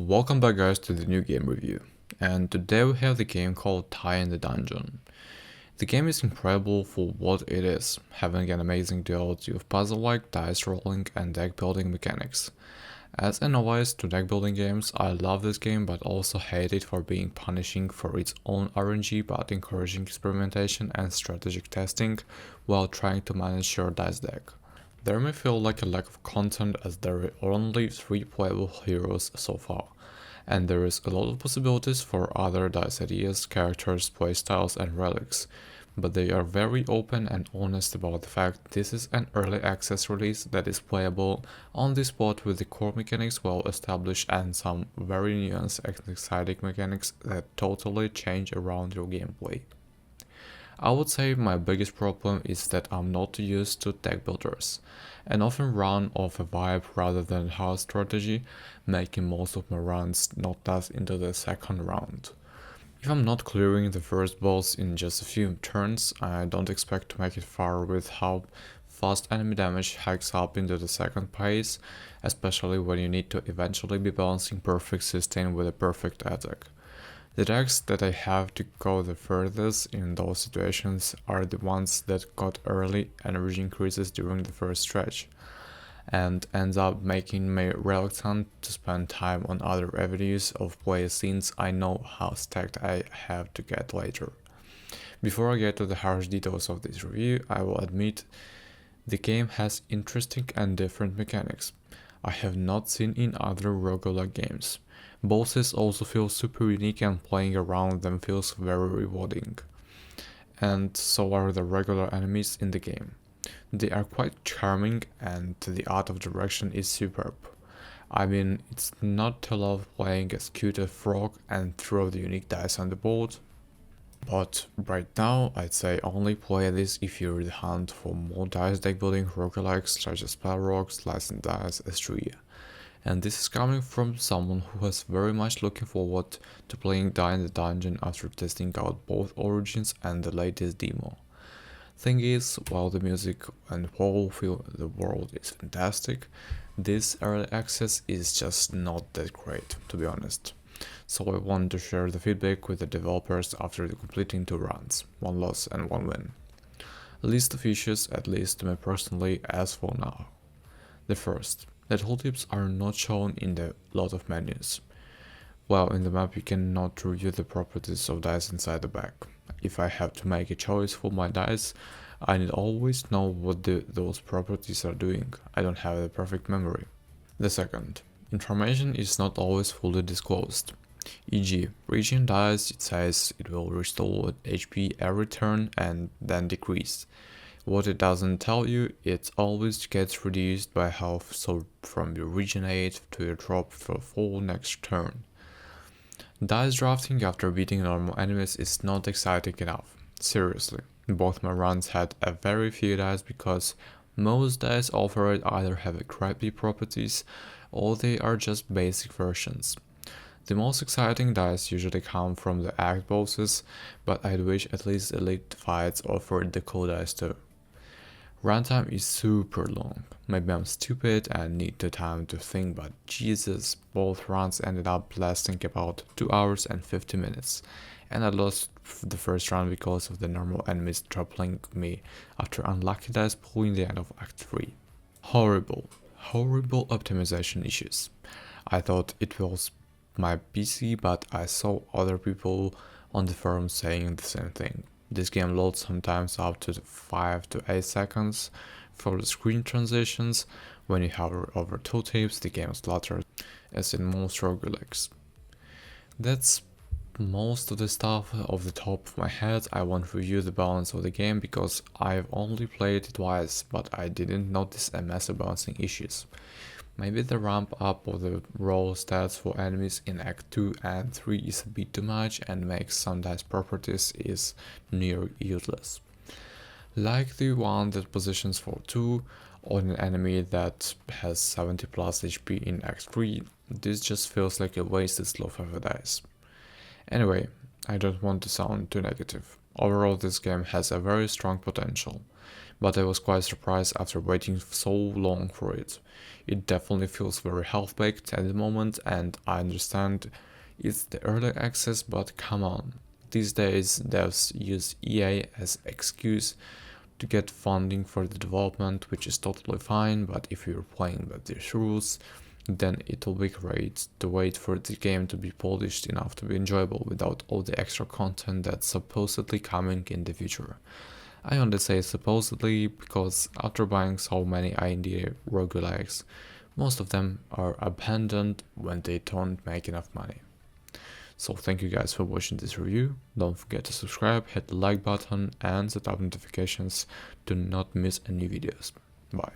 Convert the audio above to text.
Welcome back guys to the new game review, and today we have the game called Die in the Dungeon. The game is incredible for what it is, having an amazing duality of puzzle-like, dice rolling and deck building mechanics. As a novice to deck building games, I love this game but also hate it for being punishing for its own RNG but encouraging experimentation and strategic testing while trying to manage your dice deck. There may feel like a lack of content as there are only 3 playable heroes so far, and there is a lot of possibilities for other dice ideas, characters, playstyles and relics, but they are very open and honest about the fact this is an early access release that is playable on the spot with the core mechanics well established and some very nuanced and exciting mechanics that totally change around your gameplay. I would say my biggest problem is that I'm not used to deck builders, and often run off a vibe rather than hard strategy, making most of my runs not last into the second round. If I'm not clearing the first boss in just a few turns, I don't expect to make it far with how fast enemy damage hikes up into the second phase, especially when you need to eventually be balancing perfect sustain with a perfect attack. The decks that I have to go the furthest in those situations are the ones that got early energy increases during the first stretch, and ends up making me reluctant to spend time on other avenues of play since I know how stacked I have to get later. Before I get to the harsh details of this review, I will admit the game has interesting and different mechanics I have not seen in other roguelike games. Bosses also feel super unique and playing around them feels very rewarding. And so are the regular enemies in the game. They are quite charming and the art of direction is superb. I mean, it's not to love playing as cute a frog and throw the unique dice on the board, but right now I'd say only play this if you're in the hunt for more dice deck building roguelikes such as Spell Rocks, Licensed Dice, Astria. And this is coming from someone who was very much looking forward to playing Die in the Dungeon after testing out both Origins and the latest demo. Thing is, while the music and whole feel the world is fantastic, this early access is just not that great, to be honest. So I want to share the feedback with the developers after completing 2 runs, 1 loss and 1 win. List of issues, at least to me personally, as for now. The first, the tooltips are not shown in the lot of menus. Well, in the map you cannot review the properties of dice inside the bag. If I have to make a choice for my dice, I need always know what those properties are doing. I don't have the perfect memory. The second, information is not always fully disclosed. E.g., reaching dice, it says it will restore HP every turn and then decrease. What it doesn't tell you, it always gets reduced by half, so from your regenerate to your drop for full next turn. Dice drafting after beating normal enemies is not exciting enough. Seriously, both my runs had a very few dice because most dice offered either have crappy properties or they are just basic versions. The most exciting dice usually come from the act bosses, but I'd wish at least elite fights offered the cool dice too. Runtime is super long. Maybe I'm stupid and need the time to think, but Jesus, both runs ended up lasting about 2 hours and 50 minutes, and I lost the first run because of the normal enemies trapping me after unlucky dice pulling the end of Act 3. Horrible optimization issues. I thought it was my PC, but I saw other people on the forum saying the same thing. This game loads sometimes up to 5 to 8 seconds for the screen transitions. When you hover over tooltips, the game slaughters, as in most roguelikes. That's most of the stuff off the top of my head. I won't review the balance of the game because I've only played it twice, but I didn't notice a massive balancing issues. Maybe the ramp up of the roll stats for enemies in Act 2 and 3 is a bit too much and makes some dice properties is near useless. Like the one that positions for 2 on an enemy that has 70 plus HP in Act 3, this just feels like a wasted slot of a dice. Anyway, I don't want to sound too negative. Overall, this game has a very strong potential, but I was quite surprised after waiting so long for it. It definitely feels very half-baked at the moment, and I understand it's the early access, but come on. These days, devs use EA as excuse to get funding for the development, which is totally fine, but if you're playing by these rules, then it will be great to wait for the game to be polished enough to be enjoyable without all the extra content that's supposedly coming in the future. I only say supposedly because after buying so many indie roguelikes, most of them are abandoned when they don't make enough money. So thank you guys for watching this review. Don't forget to subscribe, hit the like button and set up notifications to not miss any videos. Bye.